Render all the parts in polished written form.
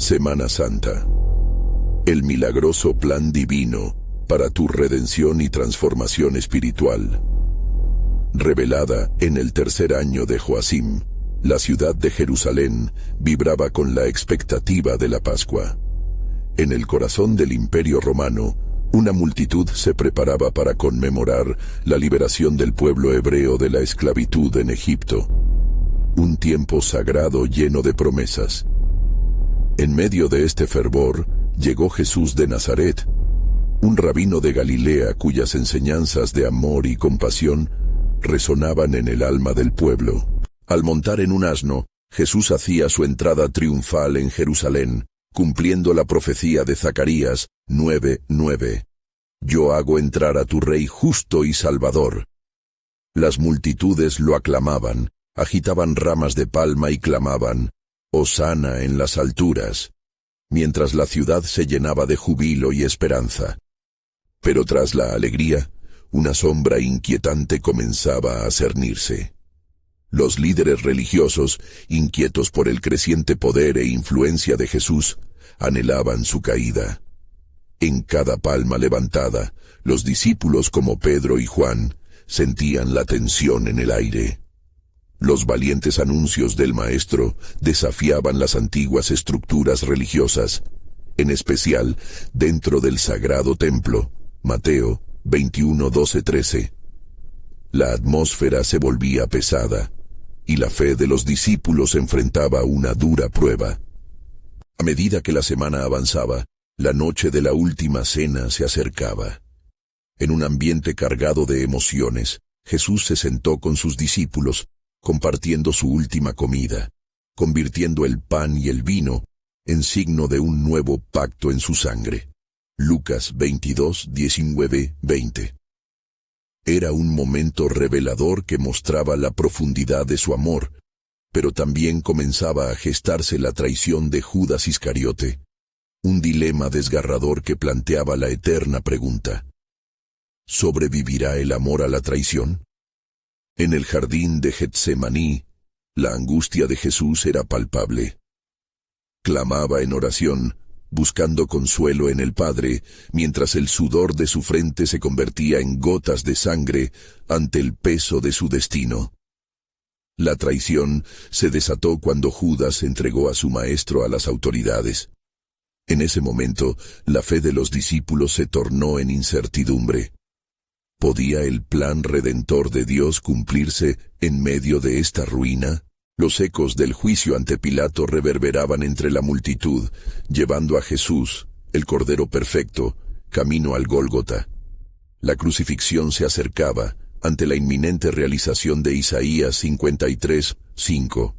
Semana Santa. El milagroso plan divino para tu redención y transformación espiritual. Revelada en el tercer año de Joacim, la ciudad de Jerusalén vibraba con la expectativa de la Pascua. En el corazón del Imperio Romano, una multitud se preparaba para conmemorar la liberación del pueblo hebreo de la esclavitud en Egipto. Un tiempo sagrado lleno de promesas. En medio de este fervor, llegó Jesús de Nazaret, un rabino de Galilea cuyas enseñanzas de amor y compasión resonaban en el alma del pueblo. Al montar en un asno, Jesús hacía su entrada triunfal en Jerusalén, cumpliendo la profecía de Zacarías 9:9. Yo hago entrar a tu rey justo y salvador. Las multitudes lo aclamaban, agitaban ramas de palma y clamaban, Hosana en las alturas, mientras la ciudad se llenaba de júbilo y esperanza. Pero tras la alegría, una sombra inquietante comenzaba a cernirse. Los líderes religiosos, inquietos por el creciente poder e influencia de Jesús, anhelaban su caída. En cada palma levantada, los discípulos como Pedro y Juan sentían la tensión en el aire. Los valientes anuncios del Maestro desafiaban las antiguas estructuras religiosas, en especial dentro del sagrado templo, Mateo 21:12-13. La atmósfera se volvía pesada, y la fe de los discípulos enfrentaba una dura prueba. A medida que la semana avanzaba, la noche de la última cena se acercaba. En un ambiente cargado de emociones, Jesús se sentó con sus discípulos, compartiendo su última comida, convirtiendo el pan y el vino en signo de un nuevo pacto en su sangre. Lucas 22:19-20. Era un momento revelador que mostraba la profundidad de su amor, pero también comenzaba a gestarse la traición de Judas Iscariote, un dilema desgarrador que planteaba la eterna pregunta: ¿sobrevivirá el amor a la traición? En el jardín de Getsemaní, la angustia de Jesús era palpable. Clamaba en oración, buscando consuelo en el Padre, mientras el sudor de su frente se convertía en gotas de sangre ante el peso de su destino. La traición se desató cuando Judas entregó a su maestro a las autoridades. En ese momento, la fe de los discípulos se tornó en incertidumbre. ¿Podía el plan redentor de Dios cumplirse en medio de esta ruina? Los ecos del juicio ante Pilato reverberaban entre la multitud, llevando a Jesús, el Cordero Perfecto, camino al Gólgota. La crucifixión se acercaba ante la inminente realización de Isaías 53:5.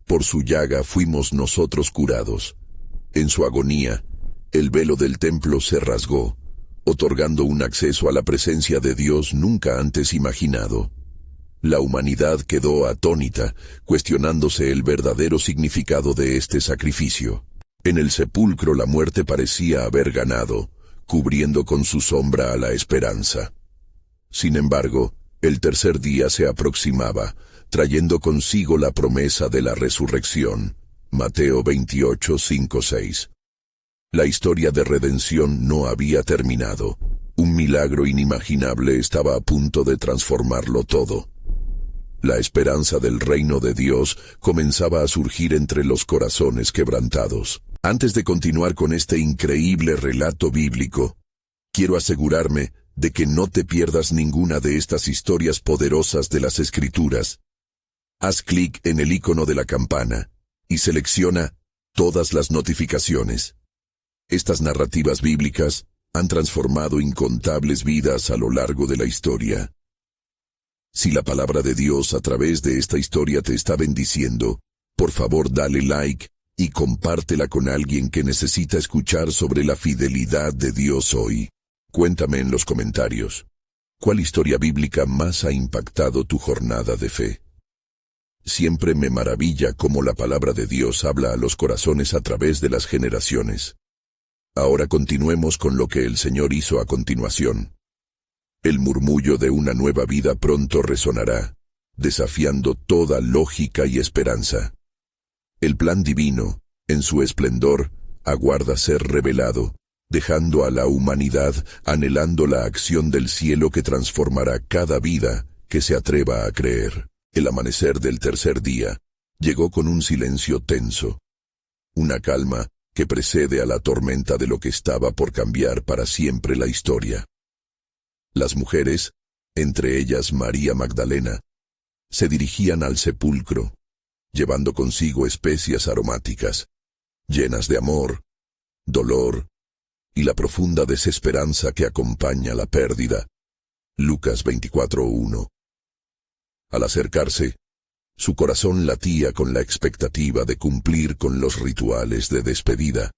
Por su llaga fuimos nosotros curados. En su agonía, el velo del templo se rasgó, otorgando un acceso a la presencia de Dios nunca antes imaginado. La humanidad quedó atónita, cuestionándose el verdadero significado de este sacrificio. En el sepulcro la muerte parecía haber ganado, cubriendo con su sombra a la esperanza. Sin embargo, el tercer día se aproximaba, trayendo consigo la promesa de la resurrección. Mateo 28:5-6. La historia de redención no había terminado. Un milagro inimaginable estaba a punto de transformarlo todo. La esperanza del reino de Dios comenzaba a surgir entre los corazones quebrantados. Antes de continuar con este increíble relato bíblico, quiero asegurarme de que no te pierdas ninguna de estas historias poderosas de las Escrituras. Haz clic en el icono de la campana y selecciona todas las notificaciones. Estas narrativas bíblicas han transformado incontables vidas a lo largo de la historia. Si la palabra de Dios a través de esta historia te está bendiciendo, por favor dale like y compártela con alguien que necesita escuchar sobre la fidelidad de Dios hoy. Cuéntame en los comentarios, ¿cuál historia bíblica más ha impactado tu jornada de fe? Siempre me maravilla cómo la palabra de Dios habla a los corazones a través de las generaciones. Ahora continuemos con lo que el Señor hizo a continuación. El murmullo de una nueva vida pronto resonará, desafiando toda lógica y esperanza. El plan divino, en su esplendor, aguarda ser revelado, dejando a la humanidad anhelando la acción del cielo que transformará cada vida que se atreva a creer. El amanecer del tercer día llegó con un silencio tenso, una calma que precede a la tormenta de lo que estaba por cambiar para siempre la historia. Las mujeres, entre ellas María Magdalena, se dirigían al sepulcro, llevando consigo especias aromáticas, llenas de amor, dolor y la profunda desesperanza que acompaña la pérdida. Lucas 24:1. Al acercarse, su corazón latía con la expectativa de cumplir con los rituales de despedida.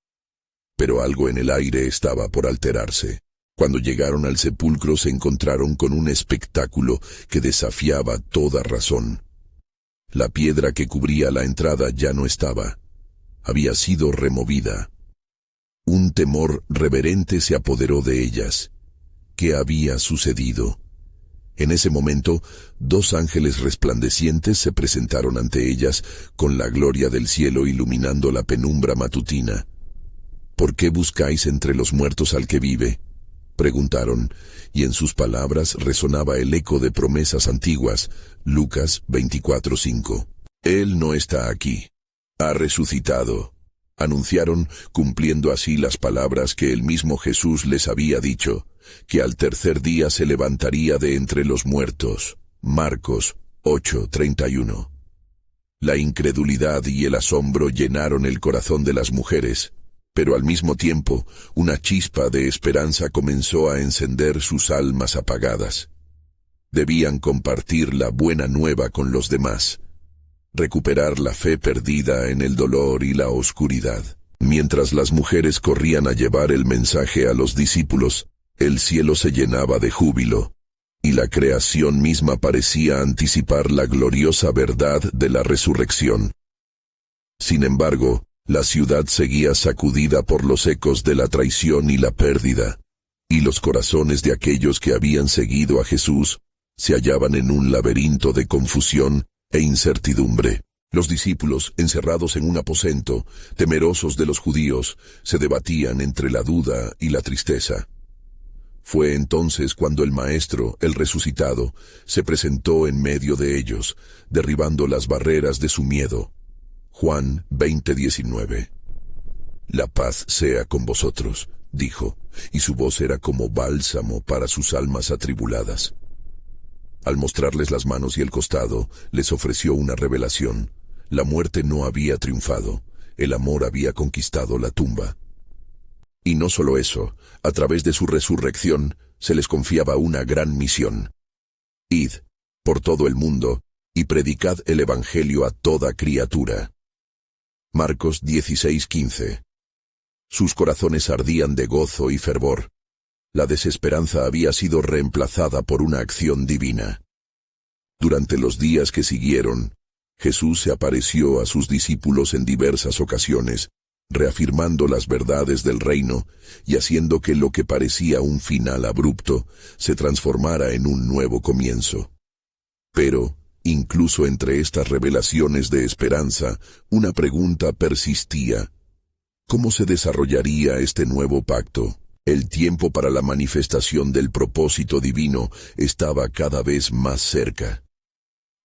Pero algo en el aire estaba por alterarse. Cuando llegaron al sepulcro se encontraron con un espectáculo que desafiaba toda razón. La piedra que cubría la entrada ya no estaba. Había sido removida. Un temor reverente se apoderó de ellas. ¿Qué había sucedido? En ese momento, 2 ángeles resplandecientes se presentaron ante ellas con la gloria del cielo iluminando la penumbra matutina. ¿Por qué buscáis entre los muertos al que vive?, preguntaron, y en sus palabras resonaba el eco de promesas antiguas. Lucas 24:5. Él no está aquí. Ha resucitado, anunciaron, cumpliendo así las palabras que el mismo Jesús les había dicho, que al tercer día se levantaría de entre los muertos. Marcos 8:31. La incredulidad y el asombro llenaron el corazón de las mujeres, pero al mismo tiempo una chispa de esperanza comenzó a encender sus almas apagadas. Debían compartir la buena nueva con los demás, recuperar la fe perdida en el dolor y la oscuridad. Mientras las mujeres corrían a llevar el mensaje a los discípulos, el cielo se llenaba de júbilo, y la creación misma parecía anticipar la gloriosa verdad de la resurrección. Sin embargo, la ciudad seguía sacudida por los ecos de la traición y la pérdida, y los corazones de aquellos que habían seguido a Jesús se hallaban en un laberinto de confusión e incertidumbre. Los discípulos, encerrados en un aposento, temerosos de los judíos, se debatían entre la duda y la tristeza. Fue entonces cuando el Maestro, el resucitado, se presentó en medio de ellos, derribando las barreras de su miedo. Juan 20:19. La paz sea con vosotros, dijo, y su voz era como bálsamo para sus almas atribuladas. Al mostrarles las manos y el costado, les ofreció una revelación. La muerte no había triunfado, el amor había conquistado la tumba. Y no solo eso, a través de su resurrección, se les confiaba una gran misión. Id por todo el mundo y predicad el Evangelio a toda criatura. Marcos 16:15. Sus corazones ardían de gozo y fervor. La desesperanza había sido reemplazada por una acción divina. Durante los días que siguieron, Jesús se apareció a sus discípulos en diversas ocasiones, reafirmando las verdades del reino y haciendo que lo que parecía un final abrupto se transformara en un nuevo comienzo. Pero, incluso entre estas revelaciones de esperanza, una pregunta persistía. ¿Cómo se desarrollaría este nuevo pacto? El tiempo para la manifestación del propósito divino estaba cada vez más cerca.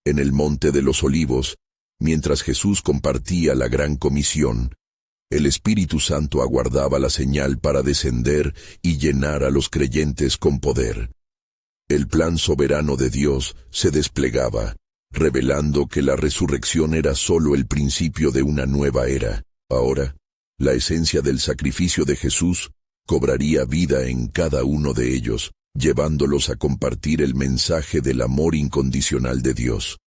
En el Monte de los Olivos, mientras Jesús compartía la gran comisión, el Espíritu Santo aguardaba la señal para descender y llenar a los creyentes con poder. El plan soberano de Dios se desplegaba, revelando que la resurrección era solo el principio de una nueva era. Ahora, la esencia del sacrificio de Jesús cobraría vida en cada uno de ellos, llevándolos a compartir el mensaje del amor incondicional de Dios.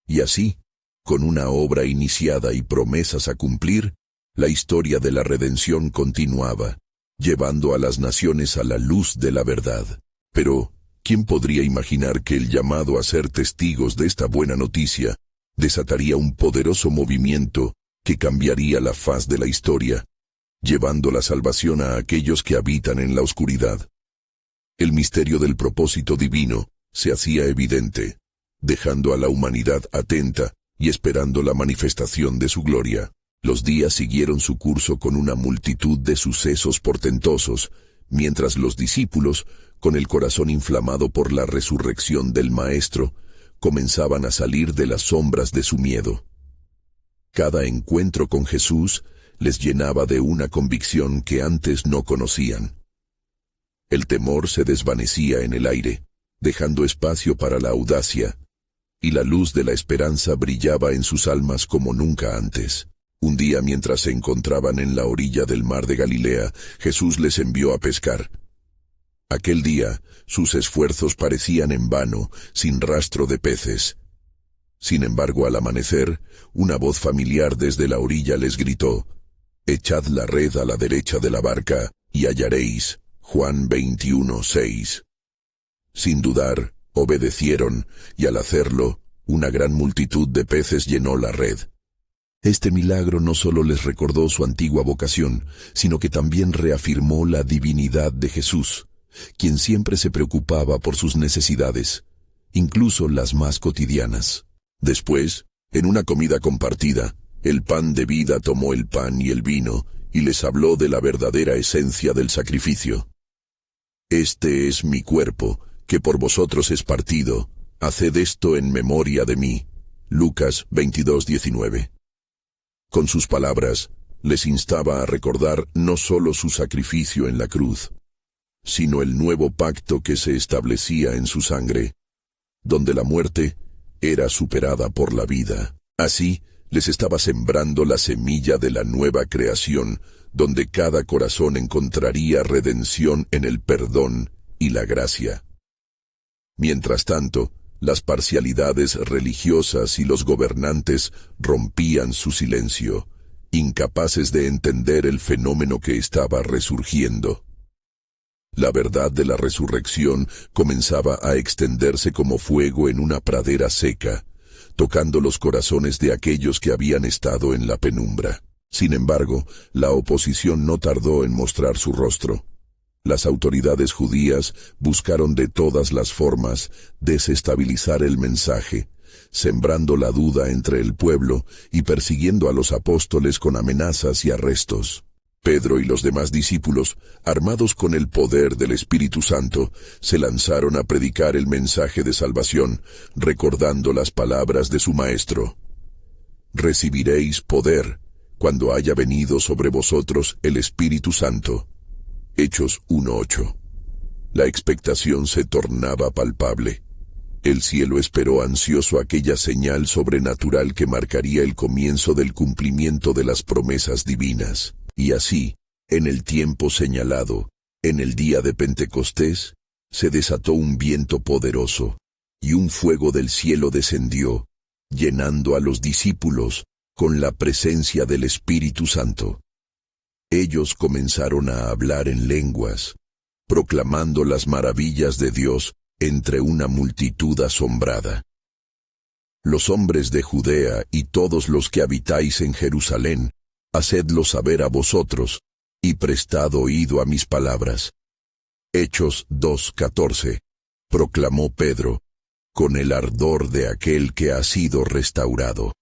Y así, con una obra iniciada y promesas a cumplir, la historia de la redención continuaba, llevando a las naciones a la luz de la verdad. Pero, ¿quién podría imaginar que el llamado a ser testigos de esta buena noticia desataría un poderoso movimiento que cambiaría la faz de la historia, llevando la salvación a aquellos que habitan en la oscuridad? El misterio del propósito divino se hacía evidente, dejando a la humanidad atenta y esperando la manifestación de su gloria. Los días siguieron su curso con una multitud de sucesos portentosos, mientras los discípulos, con el corazón inflamado por la resurrección del Maestro, comenzaban a salir de las sombras de su miedo. Cada encuentro con Jesús les llenaba de una convicción que antes no conocían. El temor se desvanecía en el aire, dejando espacio para la audacia, y la luz de la esperanza brillaba en sus almas como nunca antes. Un día, mientras se encontraban en la orilla del mar de Galilea, Jesús les envió a pescar. Aquel día, sus esfuerzos parecían en vano, sin rastro de peces. Sin embargo, al amanecer, una voz familiar desde la orilla les gritó: «Echad la red a la derecha de la barca, y hallaréis». Juan 21:6. Sin dudar, obedecieron, y al hacerlo, una gran multitud de peces llenó la red. Este milagro no solo les recordó su antigua vocación, sino que también reafirmó la divinidad de Jesús, quien siempre se preocupaba por sus necesidades, incluso las más cotidianas. Después, en una comida compartida, el pan de vida tomó el pan y el vino, y les habló de la verdadera esencia del sacrificio. «Este es mi cuerpo, que por vosotros es partido. Haced esto en memoria de mí». Lucas 22:19. Con sus palabras, les instaba a recordar no solo su sacrificio en la cruz, sino el nuevo pacto que se establecía en su sangre, donde la muerte era superada por la vida. Así, les estaba sembrando la semilla de la nueva creación, donde cada corazón encontraría redención en el perdón y la gracia. Mientras tanto, las parcialidades religiosas y los gobernantes rompían su silencio, incapaces de entender el fenómeno que estaba resurgiendo. La verdad de la resurrección comenzaba a extenderse como fuego en una pradera seca, tocando los corazones de aquellos que habían estado en la penumbra. Sin embargo, la oposición no tardó en mostrar su rostro. Las autoridades judías buscaron de todas las formas desestabilizar el mensaje, sembrando la duda entre el pueblo y persiguiendo a los apóstoles con amenazas y arrestos. Pedro y los demás discípulos, armados con el poder del Espíritu Santo, se lanzaron a predicar el mensaje de salvación, recordando las palabras de su Maestro: «Recibiréis poder cuando haya venido sobre vosotros el Espíritu Santo». Hechos 1:8. La expectación se tornaba palpable. El cielo esperó ansioso aquella señal sobrenatural que marcaría el comienzo del cumplimiento de las promesas divinas. Y así, en el tiempo señalado, en el día de Pentecostés, se desató un viento poderoso, y un fuego del cielo descendió, llenando a los discípulos con la presencia del Espíritu Santo. Ellos comenzaron a hablar en lenguas, proclamando las maravillas de Dios entre una multitud asombrada. Los hombres de Judea y todos los que habitáis en Jerusalén, hacedlo saber a vosotros, y prestad oído a mis palabras. Hechos 2:14. Proclamó Pedro, con el ardor de aquel que ha sido restaurado.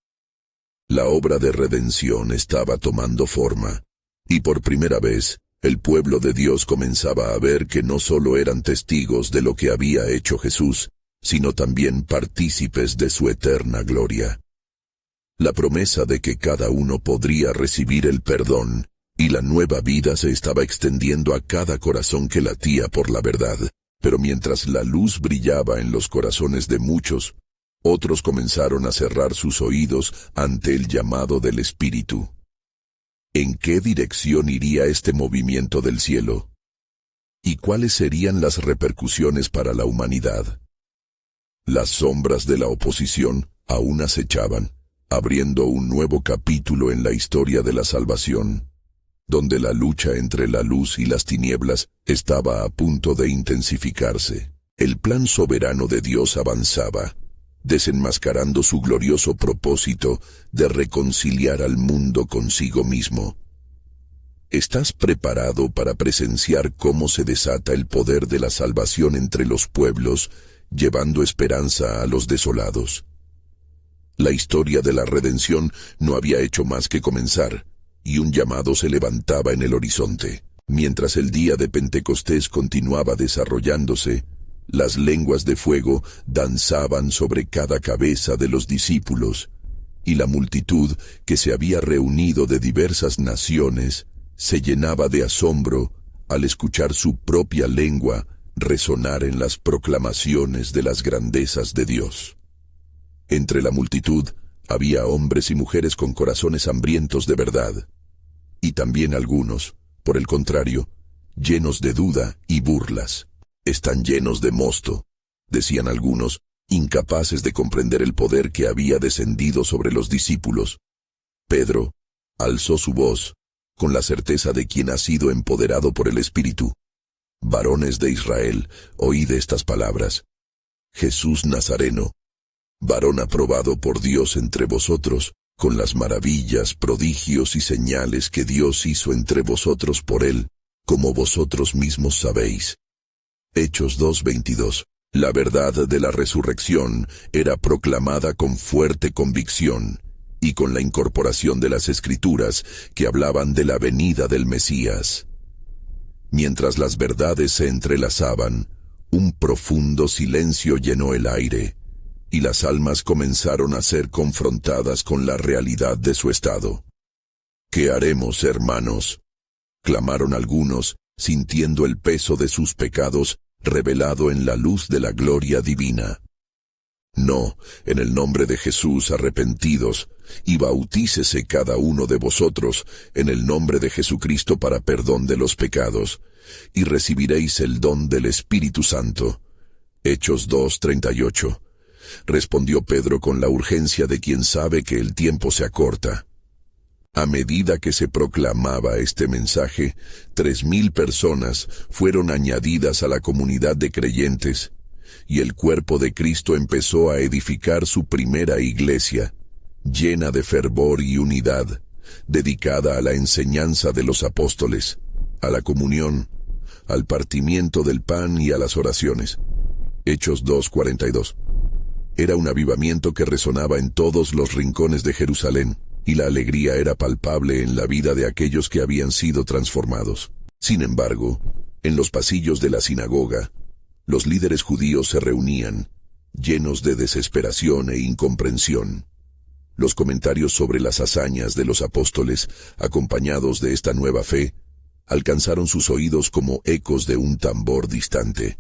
La obra de redención estaba tomando forma. Y por primera vez, el pueblo de Dios comenzaba a ver que no solo eran testigos de lo que había hecho Jesús, sino también partícipes de su eterna gloria. La promesa de que cada uno podría recibir el perdón y la nueva vida se estaba extendiendo a cada corazón que latía por la verdad. Pero mientras la luz brillaba en los corazones de muchos, otros comenzaron a cerrar sus oídos ante el llamado del Espíritu. ¿En qué dirección iría este movimiento del cielo? ¿Y cuáles serían las repercusiones para la humanidad? Las sombras de la oposición aún acechaban, abriendo un nuevo capítulo en la historia de la salvación, donde la lucha entre la luz y las tinieblas estaba a punto de intensificarse. El plan soberano de Dios avanzaba, desenmascarando su glorioso propósito de reconciliar al mundo consigo mismo. ¿Estás preparado para presenciar cómo se desata el poder de la salvación entre los pueblos, llevando esperanza a los desolados? La historia de la redención no había hecho más que comenzar, y un llamado se levantaba en el horizonte. Mientras el día de Pentecostés continuaba desarrollándose, las lenguas de fuego danzaban sobre cada cabeza de los discípulos, y la multitud que se había reunido de diversas naciones se llenaba de asombro al escuchar su propia lengua resonar en las proclamaciones de las grandezas de Dios. Entre la multitud había hombres y mujeres con corazones hambrientos de verdad, y también algunos, por el contrario, llenos de duda y burlas. «Están llenos de mosto», decían algunos, incapaces de comprender el poder que había descendido sobre los discípulos. Pedro alzó su voz, con la certeza de quien ha sido empoderado por el Espíritu. «Varones de Israel, oíd estas palabras. Jesús Nazareno, varón aprobado por Dios entre vosotros, con las maravillas, prodigios y señales que Dios hizo entre vosotros por él, como vosotros mismos sabéis». Hechos 2:22. La verdad de la resurrección era proclamada con fuerte convicción, y con la incorporación de las Escrituras que hablaban de la venida del Mesías. Mientras las verdades se entrelazaban, un profundo silencio llenó el aire, y las almas comenzaron a ser confrontadas con la realidad de su estado. «¿Qué haremos, hermanos?», clamaron algunos, sintiendo el peso de sus pecados revelado en la luz de la gloria divina. «No, en el nombre de Jesús arrepentidos, y bautícese cada uno de vosotros en el nombre de Jesucristo para perdón de los pecados, y recibiréis el don del Espíritu Santo». Hechos 2:38. Respondió Pedro con la urgencia de quien sabe que el tiempo se acorta. A medida que se proclamaba este mensaje, 3,000 personas fueron añadidas a la comunidad de creyentes, y el cuerpo de Cristo empezó a edificar su primera iglesia, llena de fervor y unidad, dedicada a la enseñanza de los apóstoles, a la comunión, al partimiento del pan y a las oraciones. Hechos 2:42. Era un avivamiento que resonaba en todos los rincones de Jerusalén, y la alegría era palpable en la vida de aquellos que habían sido transformados. Sin embargo, en los pasillos de la sinagoga, los líderes judíos se reunían, llenos de desesperación e incomprensión. Los comentarios sobre las hazañas de los apóstoles, acompañados de esta nueva fe, alcanzaron sus oídos como ecos de un tambor distante.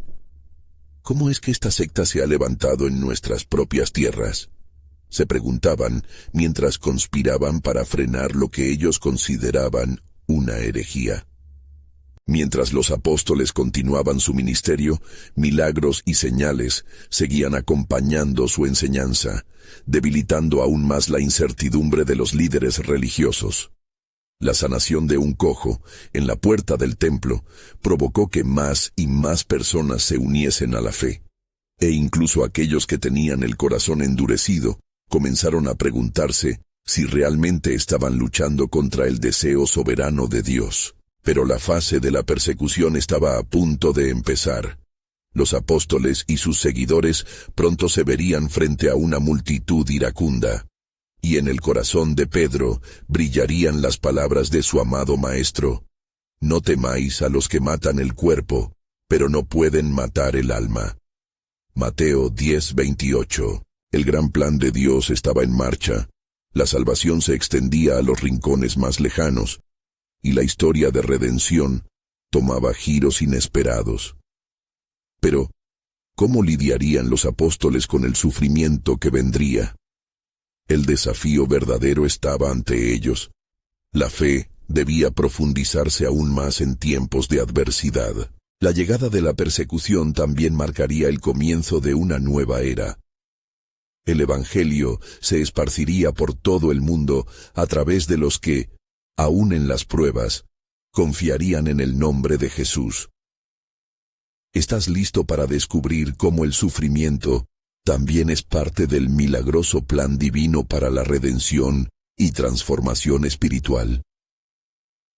«¿Cómo es que esta secta se ha levantado en nuestras propias tierras?», se preguntaban mientras conspiraban para frenar lo que ellos consideraban una herejía. Mientras los apóstoles continuaban su ministerio, milagros y señales seguían acompañando su enseñanza, debilitando aún más la incertidumbre de los líderes religiosos. La sanación de un cojo en la puerta del templo provocó que más y más personas se uniesen a la fe, e incluso aquellos que tenían el corazón endurecido comenzaron a preguntarse si realmente estaban luchando contra el deseo soberano de Dios. Pero la fase de la persecución estaba a punto de empezar. Los apóstoles y sus seguidores pronto se verían frente a una multitud iracunda, y en el corazón de Pedro brillarían las palabras de su amado Maestro: «No temáis a los que matan el cuerpo, pero no pueden matar el alma». Mateo 10:28. El gran plan de Dios estaba en marcha, la salvación se extendía a los rincones más lejanos, y la historia de redención tomaba giros inesperados. Pero, ¿cómo lidiarían los apóstoles con el sufrimiento que vendría? El desafío verdadero estaba ante ellos. La fe debía profundizarse aún más en tiempos de adversidad. La llegada de la persecución también marcaría el comienzo de una nueva era. El Evangelio se esparciría por todo el mundo a través de los que, aún en las pruebas, confiarían en el nombre de Jesús. ¿Estás listo para descubrir cómo el sufrimiento también es parte del milagroso plan divino para la redención y transformación espiritual?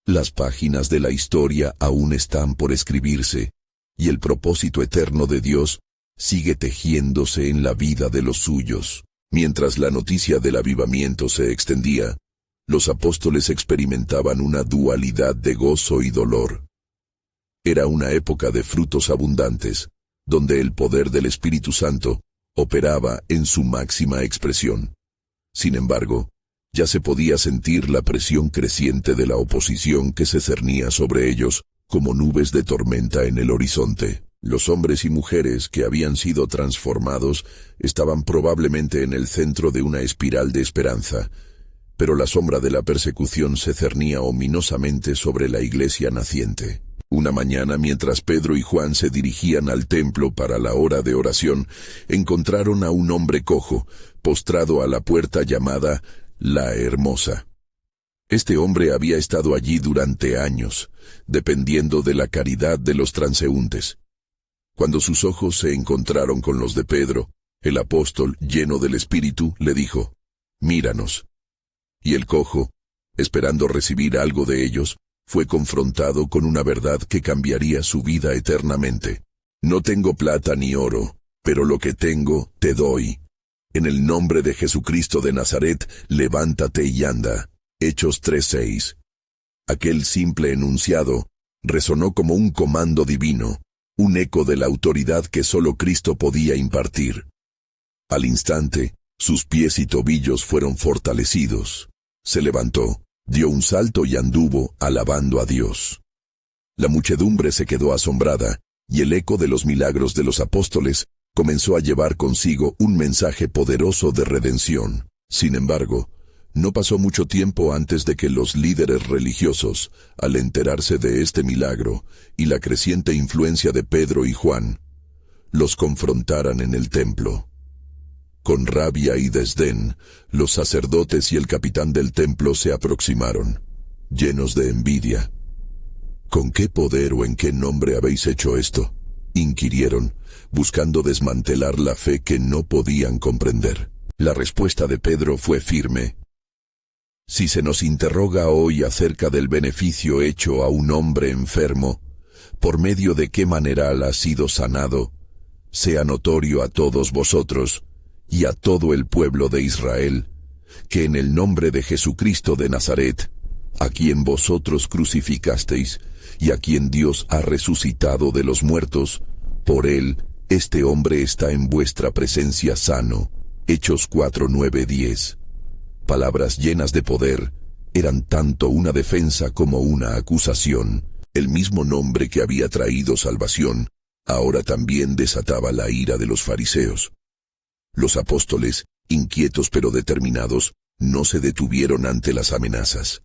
Las páginas de la historia aún están por escribirse, y el propósito eterno de Dios sigue tejiéndose en la vida de los suyos. Mientras la noticia del avivamiento se extendía, los apóstoles experimentaban una dualidad de gozo y dolor. Era una época de frutos abundantes, donde el poder del Espíritu Santo operaba en su máxima expresión. Sin embargo, ya se podía sentir la presión creciente de la oposición que se cernía sobre ellos como nubes de tormenta en el horizonte. Los hombres y mujeres que habían sido transformados estaban probablemente en el centro de una espiral de esperanza, pero la sombra de la persecución se cernía ominosamente sobre la iglesia naciente. Una mañana, mientras Pedro y Juan se dirigían al templo para la hora de oración, encontraron a un hombre cojo, postrado a la puerta llamada La Hermosa. Este hombre había estado allí durante años, dependiendo de la caridad de los transeúntes. Cuando sus ojos se encontraron con los de Pedro, el apóstol, lleno del Espíritu, le dijo: «Míranos». Y el cojo, esperando recibir algo de ellos, fue confrontado con una verdad que cambiaría su vida eternamente. «No tengo plata ni oro, pero lo que tengo te doy. En el nombre de Jesucristo de Nazaret, levántate y anda». Hechos 3:6. Aquel simple enunciado resonó como un comando divino, un eco de la autoridad que solo Cristo podía impartir. Al instante, sus pies y tobillos fueron fortalecidos. Se levantó, dio un salto y anduvo, alabando a Dios. La muchedumbre se quedó asombrada, y el eco de los milagros de los apóstoles comenzó a llevar consigo un mensaje poderoso de redención. Sin embargo, no pasó mucho tiempo antes de que los líderes religiosos, al enterarse de este milagro y la creciente influencia de Pedro y Juan, los confrontaran en el templo. Con rabia y desdén, los sacerdotes y el capitán del templo se aproximaron, llenos de envidia. «¿Con qué poder o en qué nombre habéis hecho esto?», inquirieron, buscando desmantelar la fe que no podían comprender. La respuesta de Pedro fue firme. «Si se nos interroga hoy acerca del beneficio hecho a un hombre enfermo, por medio de qué manera ha sido sanado, sea notorio a todos vosotros y a todo el pueblo de Israel, que en el nombre de Jesucristo de Nazaret, a quien vosotros crucificasteis y a quien Dios ha resucitado de los muertos, por él este hombre está en vuestra presencia sano». Hechos 4:9-10. Palabras llenas de poder, eran tanto una defensa como una acusación. El mismo nombre que había traído salvación, ahora también desataba la ira de los fariseos. Los apóstoles, inquietos pero determinados, no se detuvieron ante las amenazas.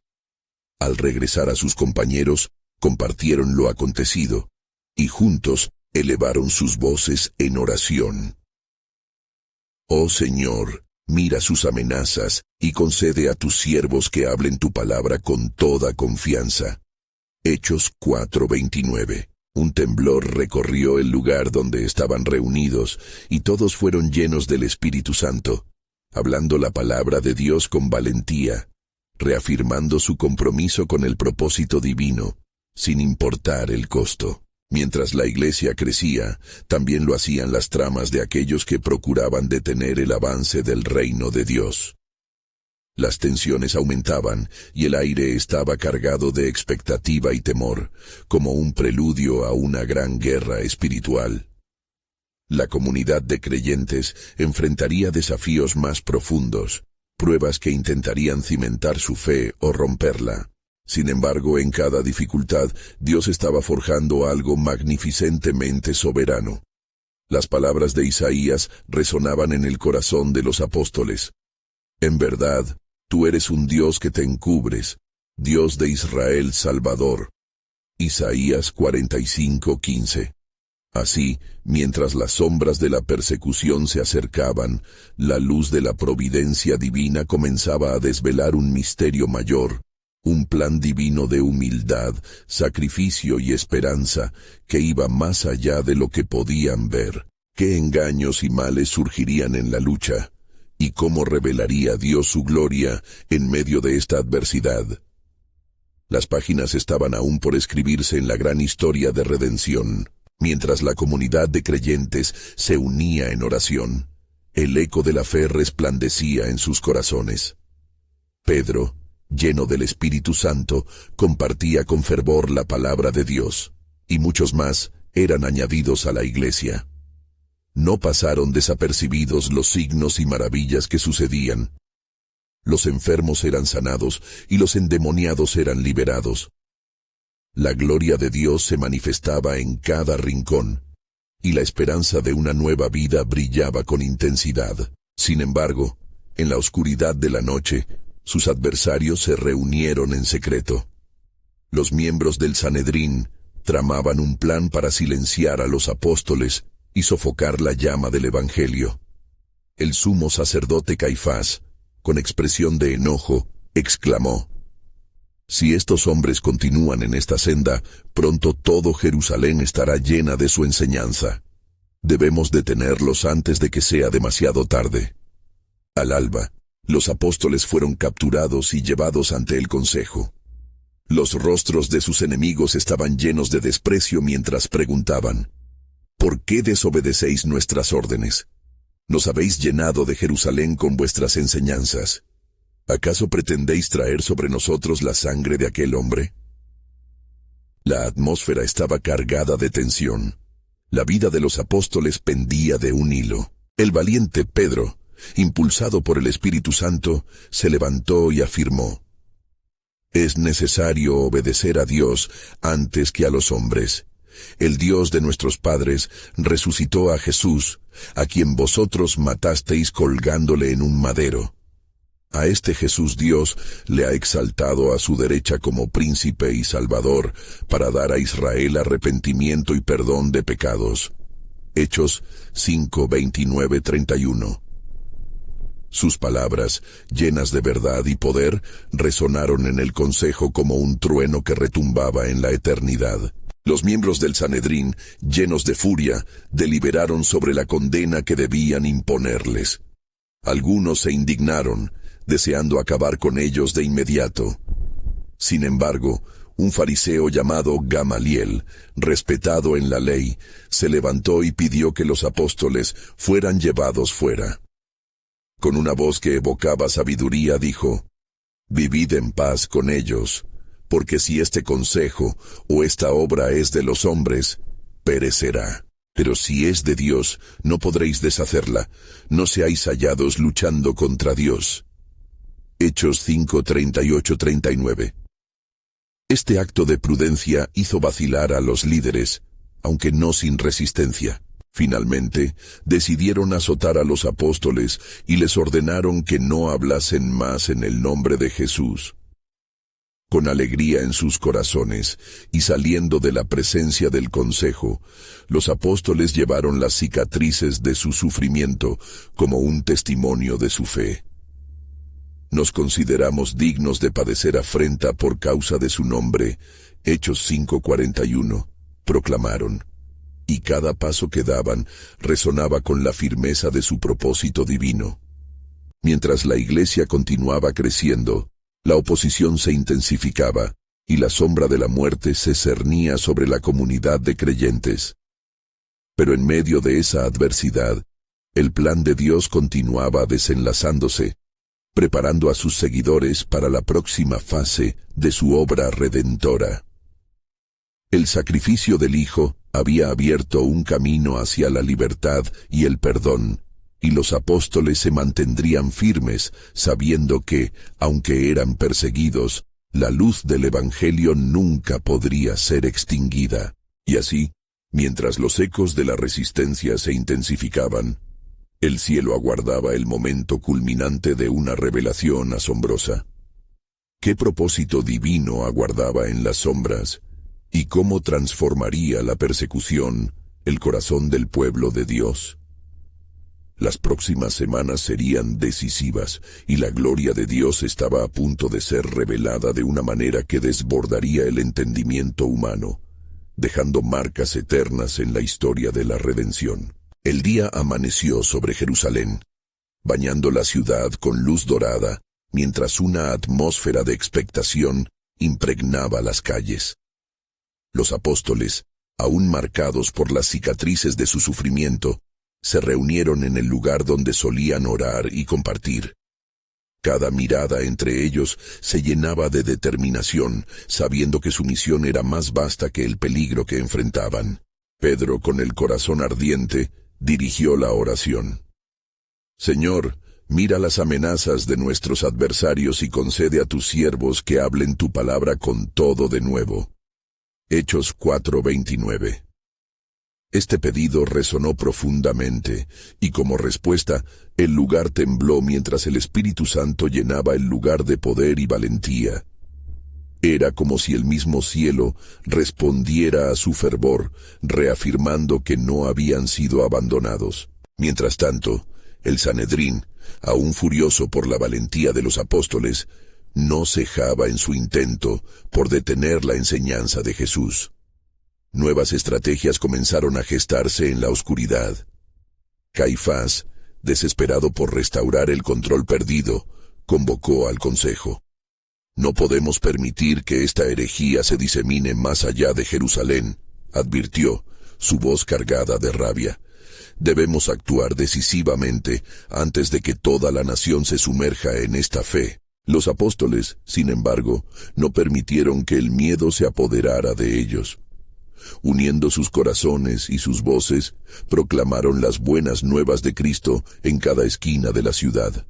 Al regresar a sus compañeros, compartieron lo acontecido, y juntos elevaron sus voces en oración. «Oh Señor, mira sus amenazas y concede a tus siervos que hablen tu palabra con toda confianza». Hechos 4:29. Un temblor recorrió el lugar donde estaban reunidos, y todos fueron llenos del Espíritu Santo, hablando la palabra de Dios con valentía, reafirmando su compromiso con el propósito divino, sin importar el costo. Mientras la iglesia crecía, también lo hacían las tramas de aquellos que procuraban detener el avance del reino de Dios. Las tensiones aumentaban y el aire estaba cargado de expectativa y temor, como un preludio a una gran guerra espiritual. La comunidad de creyentes enfrentaría desafíos más profundos, pruebas que intentarían cimentar su fe o romperla. Sin embargo, en cada dificultad, Dios estaba forjando algo magnificentemente soberano. Las palabras de Isaías resonaban en el corazón de los apóstoles. «En verdad, tú eres un Dios que te encubres, Dios de Israel Salvador». Isaías 45:15. Así, mientras las sombras de la persecución se acercaban, la luz de la providencia divina comenzaba a desvelar un misterio mayor, un plan divino de humildad, sacrificio y esperanza que iba más allá de lo que podían ver. ¿Qué engaños y males surgirían en la lucha? ¿Y cómo revelaría Dios su gloria en medio de esta adversidad? Las páginas estaban aún por escribirse en la gran historia de redención. Mientras la comunidad de creyentes se unía en oración, El eco de la fe resplandecía en sus corazones. Pedro, lleno del Espíritu Santo, compartía con fervor la palabra de Dios, y muchos más eran añadidos a la iglesia. No pasaron desapercibidos los signos y maravillas que sucedían. Los enfermos eran sanados y los endemoniados eran liberados. La gloria de Dios se manifestaba en cada rincón, y la esperanza de una nueva vida brillaba con intensidad. Sin embargo, en la oscuridad de la noche, sus adversarios se reunieron en secreto. Los miembros del Sanedrín tramaban un plan para silenciar a los apóstoles y sofocar la llama del Evangelio. El sumo sacerdote Caifás, con expresión de enojo, exclamó: «Si estos hombres continúan en esta senda, pronto todo Jerusalén estará llena de su enseñanza. Debemos detenerlos antes de que sea demasiado tarde». Al alba, los apóstoles fueron capturados y llevados ante el consejo. Los rostros de sus enemigos estaban llenos de desprecio mientras preguntaban: «¿Por qué desobedecéis nuestras órdenes? Nos habéis llenado de Jerusalén con vuestras enseñanzas. ¿Acaso pretendéis traer sobre nosotros la sangre de aquel hombre?». La atmósfera estaba cargada de tensión. La vida de los apóstoles pendía de un hilo. El valiente Pedro, impulsado por el Espíritu Santo, se levantó y afirmó: «Es necesario obedecer a Dios antes que a los hombres. El Dios de nuestros padres resucitó a Jesús, a quien vosotros matasteis colgándole en un madero. A este Jesús Dios le ha exaltado a su derecha como príncipe y salvador para dar a Israel arrepentimiento y perdón de pecados». Hechos 5, 29, 31. Sus palabras, llenas de verdad y poder, resonaron en el consejo como un trueno que retumbaba en la eternidad. Los miembros del Sanedrín, llenos de furia, deliberaron sobre la condena que debían imponerles. Algunos se indignaron, deseando acabar con ellos de inmediato. Sin embargo, un fariseo llamado Gamaliel, respetado en la ley, se levantó y pidió que los apóstoles fueran llevados fuera. Con una voz que evocaba sabiduría dijo: «Vivid en paz con ellos, porque si este consejo o esta obra es de los hombres, perecerá. Pero si es de Dios, no podréis deshacerla. No seáis hallados luchando contra Dios». Hechos 5, 38, 39. Este acto de prudencia hizo vacilar a los líderes, aunque no sin resistencia. Finalmente, decidieron azotar a los apóstoles y les ordenaron que no hablasen más en el nombre de Jesús. Con alegría en sus corazones y saliendo de la presencia del consejo, los apóstoles llevaron las cicatrices de su sufrimiento como un testimonio de su fe. «Nos consideramos dignos de padecer afrenta por causa de su nombre», Hechos 5:41, proclamaron. Y cada paso que daban resonaba con la firmeza de su propósito divino. Mientras la iglesia continuaba creciendo, la oposición se intensificaba, y la sombra de la muerte se cernía sobre la comunidad de creyentes. Pero en medio de esa adversidad, el plan de Dios continuaba desenlazándose, preparando a sus seguidores para la próxima fase de su obra redentora. El sacrificio del Hijo había abierto un camino hacia la libertad y el perdón, y los apóstoles se mantendrían firmes, sabiendo que, aunque eran perseguidos, la luz del Evangelio nunca podría ser extinguida. Y así, mientras los ecos de la resistencia se intensificaban, el cielo aguardaba el momento culminante de una revelación asombrosa. ¿Qué propósito divino aguardaba en las sombras? ¿Y cómo transformaría la persecución el corazón del pueblo de Dios? Las próximas semanas serían decisivas, y la gloria de Dios estaba a punto de ser revelada de una manera que desbordaría el entendimiento humano, dejando marcas eternas en la historia de la redención. El día amaneció sobre Jerusalén, bañando la ciudad con luz dorada, mientras una atmósfera de expectación impregnaba las calles. Los apóstoles, aún marcados por las cicatrices de su sufrimiento, Se reunieron en el lugar donde solían orar y compartir. Cada mirada entre ellos se llenaba de determinación, sabiendo que su misión era más vasta que el peligro que enfrentaban. Pedro, con el corazón ardiente, dirigió la oración. Señor, mira las amenazas de nuestros adversarios y concede a tus siervos que hablen tu palabra con todo de nuevo. Hechos 4:29. Este pedido resonó profundamente, y como respuesta, el lugar tembló mientras el Espíritu Santo llenaba el lugar de poder y valentía. Era como si el mismo cielo respondiera a su fervor, reafirmando que no habían sido abandonados. Mientras tanto, el Sanedrín, aún furioso por la valentía de los apóstoles, no cejaba en su intento por detener la enseñanza de Jesús. Nuevas estrategias comenzaron a gestarse en la oscuridad. Caifás, desesperado por restaurar el control perdido, convocó al consejo. No podemos permitir que esta herejía se disemine más allá de Jerusalén, advirtió, su voz cargada de rabia. Debemos actuar decisivamente antes de que toda la nación se sumerja en esta fe. Los apóstoles, sin embargo, no permitieron que el miedo se apoderara de ellos. Uniendo sus corazones y sus voces, proclamaron las buenas nuevas de Cristo en cada esquina de la ciudad.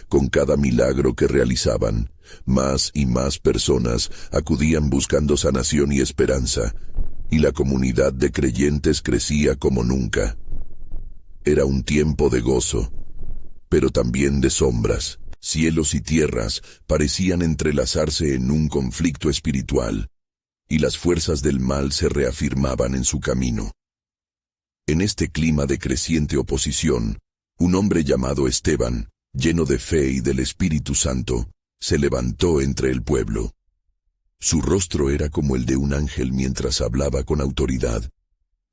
Con cada milagro que realizaban, más y más personas acudían buscando sanación y esperanza, y la comunidad de creyentes crecía como nunca. Era un tiempo de gozo, pero también de sombras. Cielos y tierras parecían entrelazarse en un conflicto espiritual, y las fuerzas del mal se reafirmaban en su camino. En este clima de creciente oposición, un hombre llamado Esteban, lleno de fe y del Espíritu Santo, se levantó entre el pueblo. Su rostro era como el de un ángel mientras hablaba con autoridad,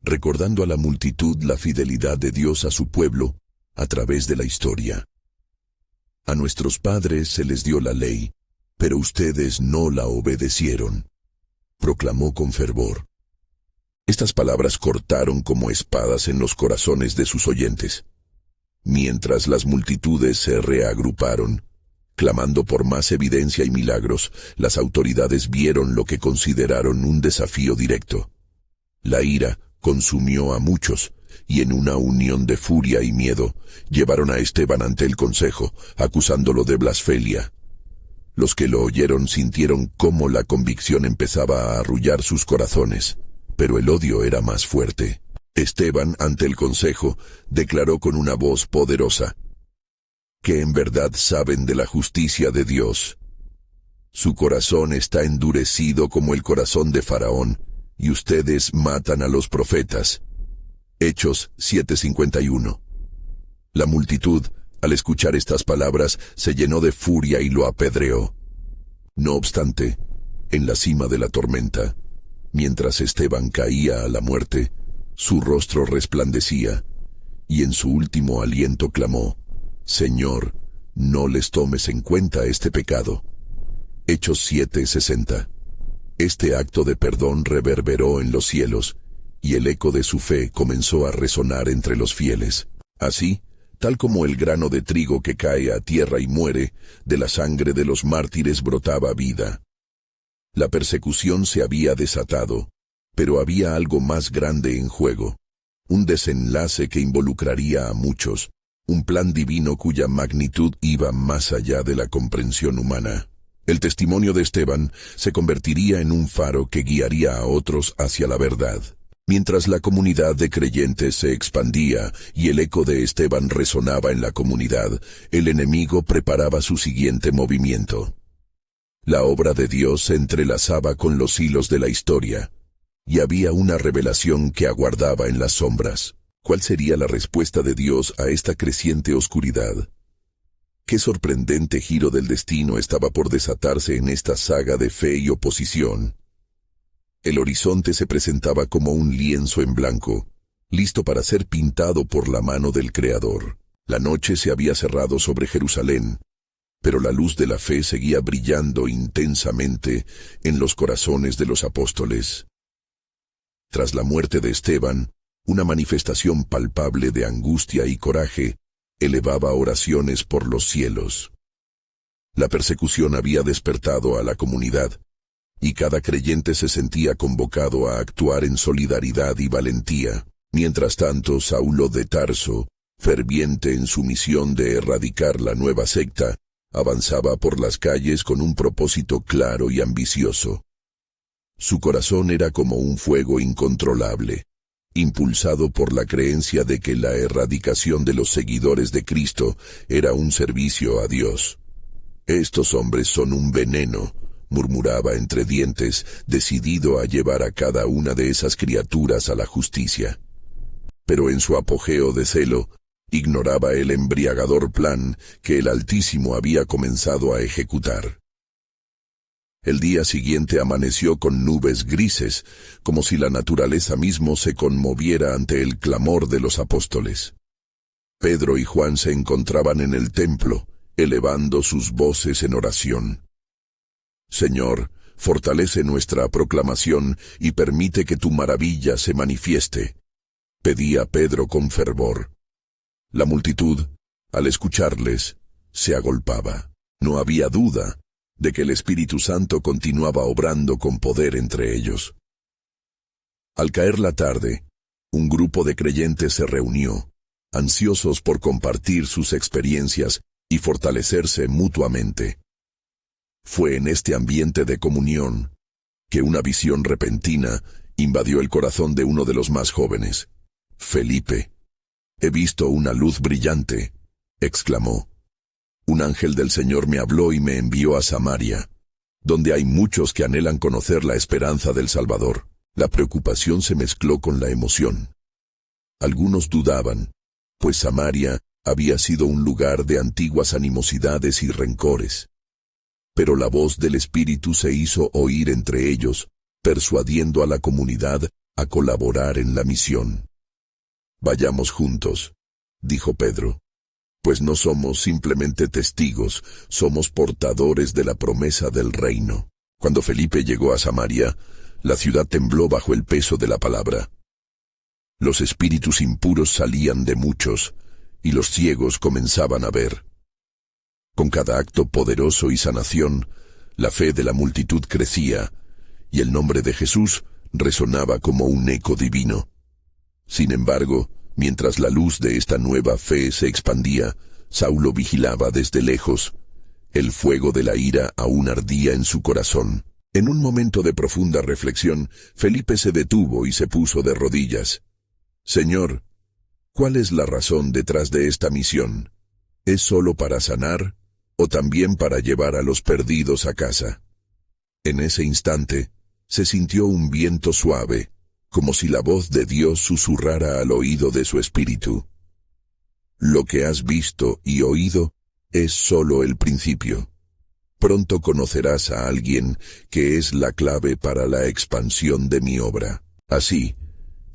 recordando a la multitud la fidelidad de Dios a su pueblo a través de la historia. A nuestros padres se les dio la ley, pero ustedes no la obedecieron, proclamó con fervor. Estas palabras cortaron como espadas en los corazones de sus oyentes. Mientras las multitudes se reagruparon, clamando por más evidencia y milagros, las autoridades vieron lo que consideraron un desafío directo. La ira consumió a muchos, y en una unión de furia y miedo, llevaron a Esteban ante el consejo, acusándolo de blasfemia. Los que lo oyeron sintieron cómo la convicción empezaba a arrullar sus corazones, pero el odio era más fuerte. Esteban, ante el consejo, declaró con una voz poderosa, que en verdad saben de la justicia de Dios. Su corazón está endurecido como el corazón de Faraón, y ustedes matan a los profetas. Hechos 7:51. La multitud, al escuchar estas palabras, se llenó de furia y lo apedreó. No obstante, en la cima de la tormenta, mientras Esteban caía a la muerte, su rostro resplandecía, y en su último aliento clamó, Señor, no les tomes en cuenta este pecado. Hechos 7:60. Este acto de perdón reverberó en los cielos, y el eco de su fe comenzó a resonar entre los fieles. Así, tal como el grano de trigo que cae a tierra y muere, de la sangre de los mártires brotaba vida. La persecución se había desatado, pero había algo más grande en juego, un desenlace que involucraría a muchos, un plan divino cuya magnitud iba más allá de la comprensión humana. El testimonio de Esteban se convertiría en un faro que guiaría a otros hacia la verdad. Mientras la comunidad de creyentes se expandía y el eco de Esteban resonaba en la comunidad, el enemigo preparaba su siguiente movimiento. La obra de Dios se entrelazaba con los hilos de la historia, y había una revelación que aguardaba en las sombras. ¿Cuál sería la respuesta de Dios a esta creciente oscuridad? Qué sorprendente giro del destino estaba por desatarse en esta saga de fe y oposición. El horizonte se presentaba como un lienzo en blanco, listo para ser pintado por la mano del Creador. La noche se había cerrado sobre Jerusalén, pero la luz de la fe seguía brillando intensamente en los corazones de los apóstoles. Tras la muerte de Esteban, Una manifestación palpable de angustia y coraje elevaba oraciones por los cielos. La persecución había despertado a la comunidad, y cada creyente se sentía convocado a actuar en solidaridad y valentía. Mientras tanto, Saulo de Tarso, ferviente en su misión de erradicar la nueva secta, avanzaba por las calles con un propósito claro y ambicioso. Su corazón era como un fuego incontrolable, impulsado por la creencia de que la erradicación de los seguidores de Cristo era un servicio a Dios. «Estos hombres son un veneno», murmuraba entre dientes, decidido a llevar a cada una de esas criaturas a la justicia. Pero en su apogeo de celo, ignoraba el embriagador plan que el Altísimo había comenzado a ejecutar. El día siguiente amaneció con nubes grises, como si la naturaleza mismo se conmoviera ante el clamor de los apóstoles. Pedro y Juan se encontraban en el templo, elevando sus voces en oración. «Señor, fortalece nuestra proclamación y permite que tu maravilla se manifieste», pedía Pedro con fervor. La multitud, al escucharles, se agolpaba. No había duda de que el Espíritu Santo continuaba obrando con poder entre ellos. Al caer la tarde, un grupo de creyentes se reunió, ansiosos por compartir sus experiencias y fortalecerse mutuamente. Fue en este ambiente de comunión que una visión repentina invadió el corazón de uno de los más jóvenes. «Felipe, he visto una luz brillante», exclamó. «Un ángel del Señor me habló y me envió a Samaria, donde hay muchos que anhelan conocer la esperanza del Salvador». La preocupación se mezcló con la emoción. Algunos dudaban, pues Samaria había sido un lugar de antiguas animosidades y rencores. Pero la voz del Espíritu se hizo oír entre ellos, persuadiendo a la comunidad a colaborar en la misión. «Vayamos juntos», dijo Pedro, «pues no somos simplemente testigos, somos portadores de la promesa del reino». Cuando Felipe llegó a Samaria, la ciudad tembló bajo el peso de la palabra. Los espíritus impuros salían de muchos, y los ciegos comenzaban a ver. Con cada acto poderoso y sanación, la fe de la multitud crecía, y el nombre de Jesús resonaba como un eco divino. Sin embargo, mientras la luz de esta nueva fe se expandía, Saulo vigilaba desde lejos. El fuego de la ira aún ardía en su corazón. En un momento de profunda reflexión, Felipe se detuvo y se puso de rodillas. «Señor, ¿cuál es la razón detrás de esta misión? ¿Es solo para sanar o también para llevar a los perdidos a casa?» En ese instante, se sintió un viento suave, como si la voz de Dios susurrara al oído de su espíritu. «Lo que has visto y oído es solo el principio. Pronto conocerás a alguien que es la clave para la expansión de mi obra». Así,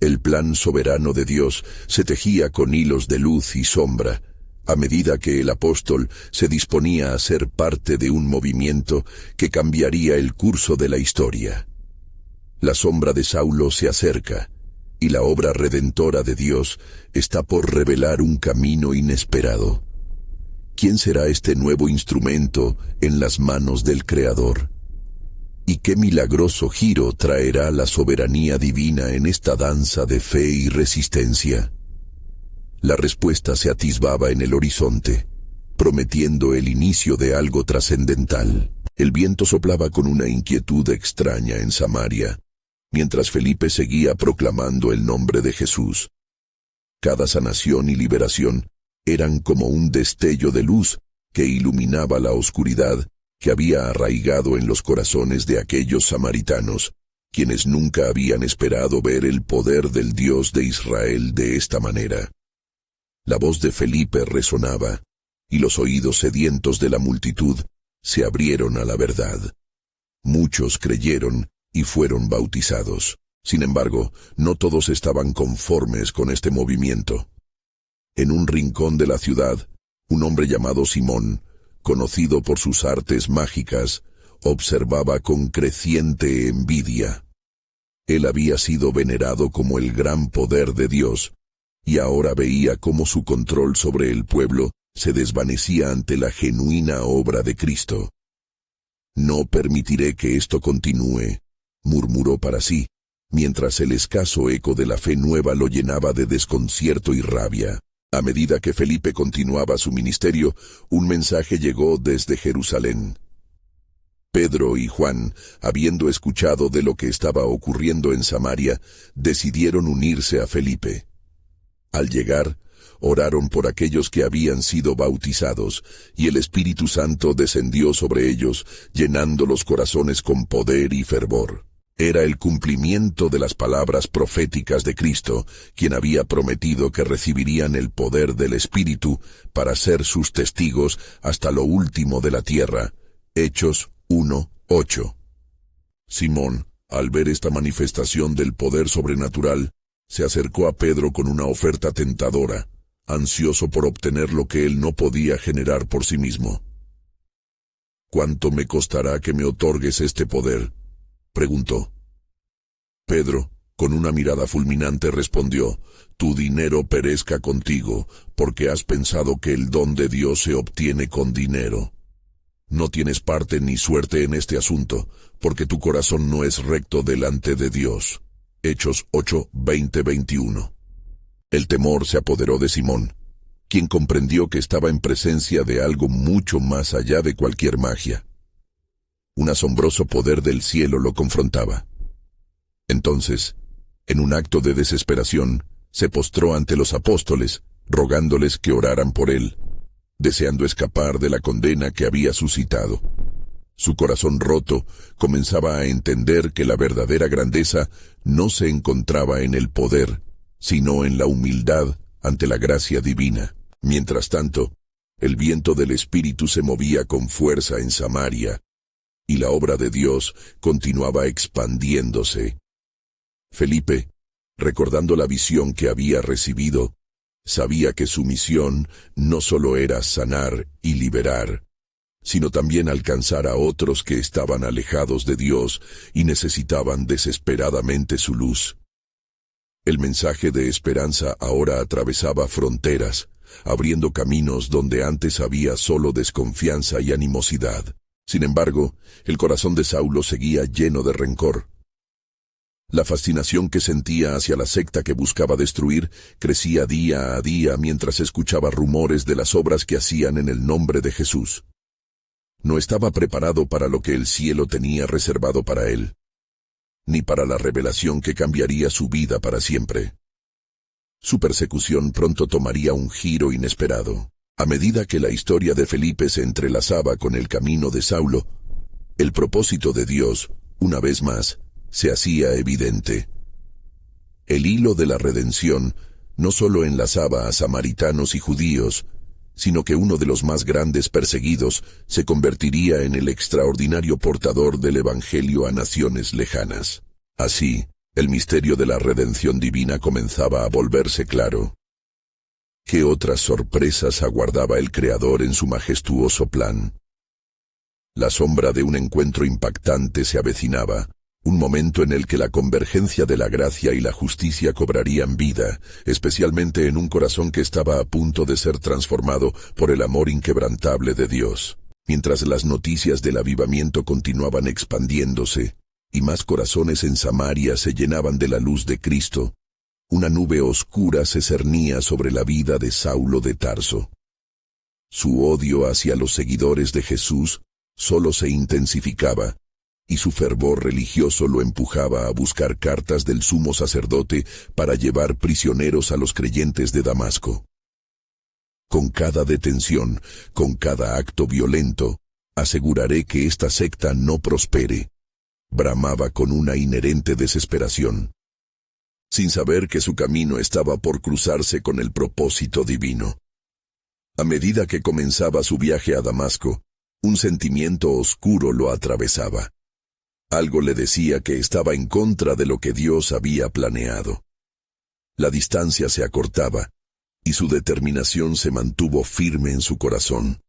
el plan soberano de Dios se tejía con hilos de luz y sombra, a medida que el apóstol se disponía a ser parte de un movimiento que cambiaría el curso de la historia. La sombra de Saulo se acerca, y la obra redentora de Dios está por revelar un camino inesperado. ¿Quién será este nuevo instrumento en las manos del Creador? ¿Y qué milagroso giro traerá la soberanía divina en esta danza de fe y resistencia? La respuesta se atisbaba en el horizonte, prometiendo el inicio de algo trascendental. El viento soplaba con una inquietud extraña en Samaria, mientras Felipe seguía proclamando el nombre de Jesús. Cada sanación y liberación eran como un destello de luz que iluminaba la oscuridad que había arraigado en los corazones de aquellos samaritanos, quienes nunca habían esperado ver el poder del Dios de Israel de esta manera. La voz de Felipe resonaba, y los oídos sedientos de la multitud se abrieron a la verdad. Muchos creyeron y fueron bautizados. Sin embargo, no todos estaban conformes con este movimiento. En un rincón de la ciudad, un hombre llamado Simón, conocido por sus artes mágicas, observaba con creciente envidia. Él había sido venerado como el gran poder de Dios, y ahora veía cómo su control sobre el pueblo se desvanecía ante la genuina obra de Cristo. «No permitiré que esto continúe», murmuró para sí, mientras el escaso eco de la fe nueva lo llenaba de desconcierto y rabia. A medida que Felipe continuaba su ministerio, un mensaje llegó desde Jerusalén. Pedro y Juan, habiendo escuchado de lo que estaba ocurriendo en Samaria, decidieron unirse a Felipe. Al llegar, oraron por aquellos que habían sido bautizados, y el Espíritu Santo descendió sobre ellos, llenando los corazones con poder y fervor. Era el cumplimiento de las palabras proféticas de Cristo, quien había prometido que recibirían el poder del Espíritu para ser sus testigos hasta lo último de la tierra. Hechos 1:8. Simón, al ver esta manifestación del poder sobrenatural, se acercó a Pedro con una oferta tentadora, ansioso por obtener lo que él no podía generar por sí mismo. «¿Cuánto me costará que me otorgues este poder?», preguntó. Pedro, con una mirada fulminante, respondió: «Tu dinero perezca contigo, porque has pensado que el don de Dios se obtiene con dinero. No tienes parte ni suerte en este asunto, porque tu corazón no es recto delante de Dios». Hechos 8:20-21. El temor se apoderó de Simón, quien comprendió que estaba en presencia de algo mucho más allá de cualquier magia. Un asombroso poder del cielo lo confrontaba. Entonces, en un acto de desesperación, se postró ante los apóstoles, rogándoles que oraran por él, deseando escapar de la condena que había suscitado. Su corazón roto comenzaba a entender que la verdadera grandeza no se encontraba en el poder, sino en la humildad ante la gracia divina. Mientras tanto, el viento del Espíritu se movía con fuerza en Samaria, y la obra de Dios continuaba expandiéndose. Felipe, recordando la visión que había recibido, sabía que su misión no solo era sanar y liberar, sino también alcanzar a otros que estaban alejados de Dios y necesitaban desesperadamente su luz. El mensaje de esperanza ahora atravesaba fronteras, abriendo caminos donde antes había solo desconfianza y animosidad. Sin embargo, el corazón de Saulo seguía lleno de rencor. La fascinación que sentía hacia la secta que buscaba destruir crecía día a día mientras escuchaba rumores de las obras que hacían en el nombre de Jesús. No estaba preparado para lo que el cielo tenía reservado para él, ni para la revelación que cambiaría su vida para siempre. Su persecución pronto tomaría un giro inesperado. A medida que la historia de Felipe se entrelazaba con el camino de Saulo, el propósito de Dios, una vez más, se hacía evidente. El hilo de la redención no solo enlazaba a samaritanos y judíos, sino que uno de los más grandes perseguidos se convertiría en el extraordinario portador del Evangelio a naciones lejanas. Así, el misterio de la redención divina comenzaba a volverse claro. ¿Qué otras sorpresas aguardaba el Creador en su majestuoso plan? La sombra de un encuentro impactante se avecinaba, un momento en el que la convergencia de la gracia y la justicia cobrarían vida, especialmente en un corazón que estaba a punto de ser transformado por el amor inquebrantable de Dios. Mientras las noticias del avivamiento continuaban expandiéndose, y más corazones en Samaria se llenaban de la luz de Cristo, una nube oscura se cernía sobre la vida de Saulo de Tarso. Su odio hacia los seguidores de Jesús solo se intensificaba, y su fervor religioso lo empujaba a buscar cartas del sumo sacerdote para llevar prisioneros a los creyentes de Damasco. Con cada detención, con cada acto violento, aseguraré que esta secta no prospere, bramaba con una inherente desesperación, sin saber que su camino estaba por cruzarse con el propósito divino. A medida que comenzaba su viaje a Damasco, un sentimiento oscuro lo atravesaba. Algo le decía que estaba en contra de lo que Dios había planeado. La distancia se acortaba, y su determinación se mantuvo firme en su corazón.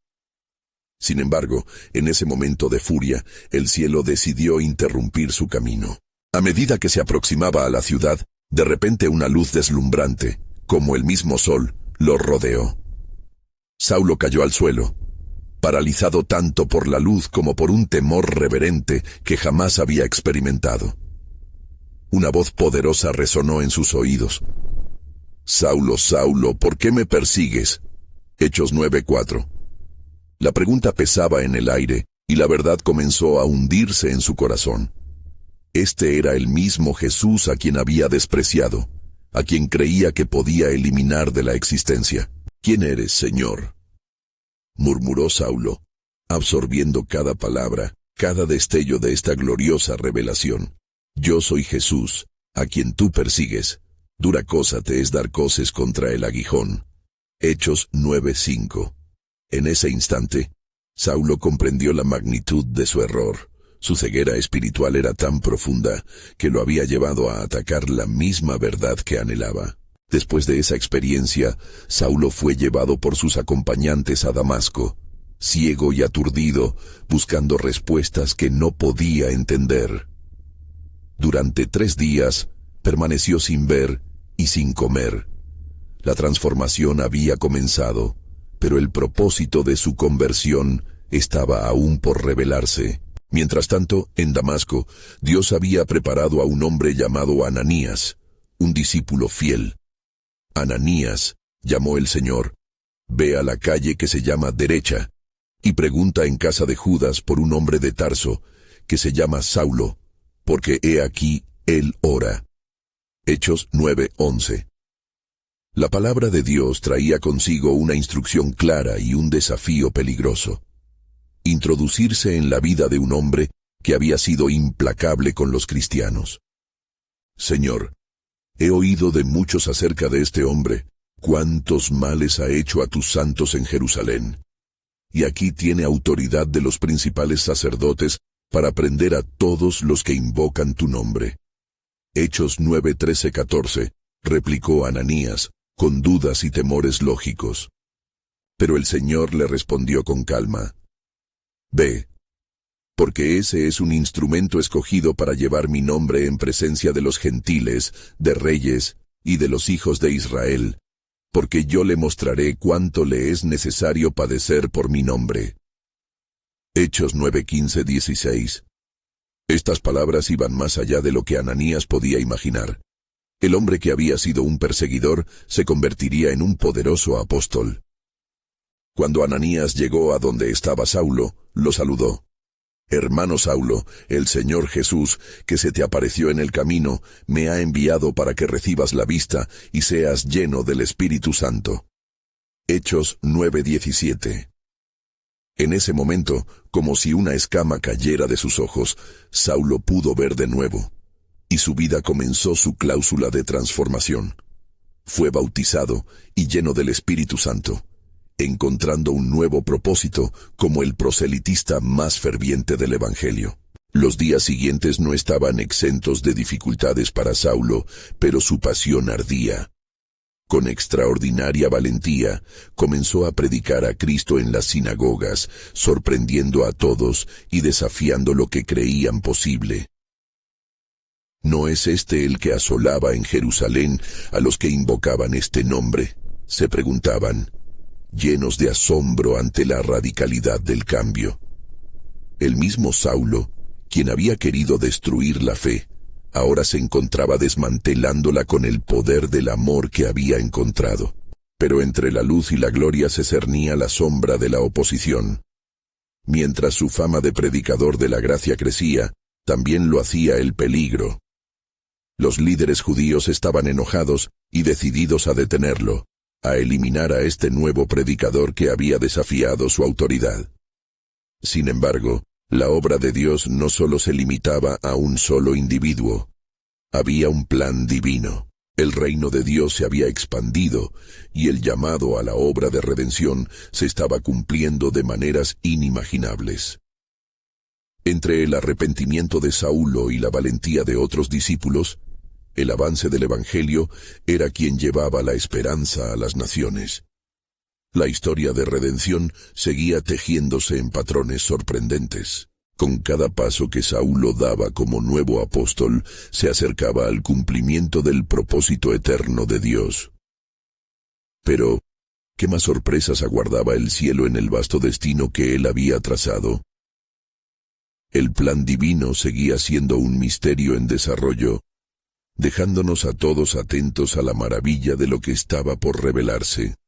Sin embargo, en ese momento de furia, el cielo decidió interrumpir su camino. A medida que se aproximaba a la ciudad, de repente una luz deslumbrante, como el mismo sol, lo rodeó. Saulo cayó al suelo, paralizado tanto por la luz como por un temor reverente que jamás había experimentado. Una voz poderosa resonó en sus oídos. «Saulo, Saulo, ¿por qué me persigues?» Hechos 9:4. La pregunta pesaba en el aire, y la verdad comenzó a hundirse en su corazón. Este era el mismo Jesús a quien había despreciado, a quien creía que podía eliminar de la existencia. «¿Quién eres, Señor?», murmuró Saulo, absorbiendo cada palabra, cada destello de esta gloriosa revelación. «Yo soy Jesús, a quien tú persigues. Dura cosa te es dar coces contra el aguijón». Hechos 9:5. En ese instante, Saulo comprendió la magnitud de su error. Su ceguera espiritual era tan profunda que lo había llevado a atacar la misma verdad que anhelaba. Después de esa experiencia, Saulo fue llevado por sus acompañantes a Damasco, ciego y aturdido, buscando respuestas que no podía entender. Durante 3 días, permaneció sin ver y sin comer. La transformación había comenzado, pero el propósito de su conversión estaba aún por revelarse. Mientras tanto, en Damasco, Dios había preparado a un hombre llamado Ananías, un discípulo fiel. «Ananías», llamó el Señor, «ve a la calle que se llama Derecha, y pregunta en casa de Judas por un hombre de Tarso, que se llama Saulo, porque he aquí, él ora». Hechos 9:11. La palabra de Dios traía consigo una instrucción clara y un desafío peligroso. Introducirse en la vida de un hombre que había sido implacable con los cristianos. «Señor, he oído de muchos acerca de este hombre, cuántos males ha hecho a tus santos en Jerusalén. Y aquí tiene autoridad de los principales sacerdotes para prender a todos los que invocan tu nombre». Hechos 9:13-14, replicó Ananías, con dudas y temores lógicos. Pero el Señor le respondió con calma: «Ve, porque ese es un instrumento escogido para llevar mi nombre en presencia de los gentiles, de reyes y de los hijos de Israel, porque yo le mostraré cuánto le es necesario padecer por mi nombre». Hechos 9:15-16. Estas palabras iban más allá de lo que Ananías podía imaginar. El hombre que había sido un perseguidor se convertiría en un poderoso apóstol. Cuando Ananías llegó a donde estaba Saulo, lo saludó. «Hermano Saulo, el Señor Jesús, que se te apareció en el camino, me ha enviado para que recibas la vista y seas lleno del Espíritu Santo». Hechos 9:17. En ese momento, como si una escama cayera de sus ojos, Saulo pudo ver de nuevo, y su vida comenzó su cláusula de transformación. Fue bautizado y lleno del Espíritu Santo, encontrando un nuevo propósito como el proselitista más ferviente del Evangelio. Los días siguientes no estaban exentos de dificultades para Saulo, pero su pasión ardía. Con extraordinaria valentía, comenzó a predicar a Cristo en las sinagogas, sorprendiendo a todos y desafiando lo que creían posible. «¿No es este el que asolaba en Jerusalén a los que invocaban este nombre?», se preguntaban, llenos de asombro ante la radicalidad del cambio. El mismo Saulo, quien había querido destruir la fe, ahora se encontraba desmantelándola con el poder del amor que había encontrado. Pero entre la luz y la gloria se cernía la sombra de la oposición. Mientras su fama de predicador de la gracia crecía, también lo hacía el peligro. Los líderes judíos estaban enojados y decididos a detenerlo, a eliminar a este nuevo predicador que había desafiado su autoridad. Sin embargo, la obra de Dios no solo se limitaba a un solo individuo. Había un plan divino. El reino de Dios se había expandido y el llamado a la obra de redención se estaba cumpliendo de maneras inimaginables. Entre el arrepentimiento de Saulo y la valentía de otros discípulos, el avance del Evangelio era quien llevaba la esperanza a las naciones. La historia de redención seguía tejiéndose en patrones sorprendentes. Con cada paso que Saulo daba como nuevo apóstol, se acercaba al cumplimiento del propósito eterno de Dios. Pero, ¿qué más sorpresas aguardaba el cielo en el vasto destino que él había trazado? El plan divino seguía siendo un misterio en desarrollo, dejándonos a todos atentos a la maravilla de lo que estaba por revelarse.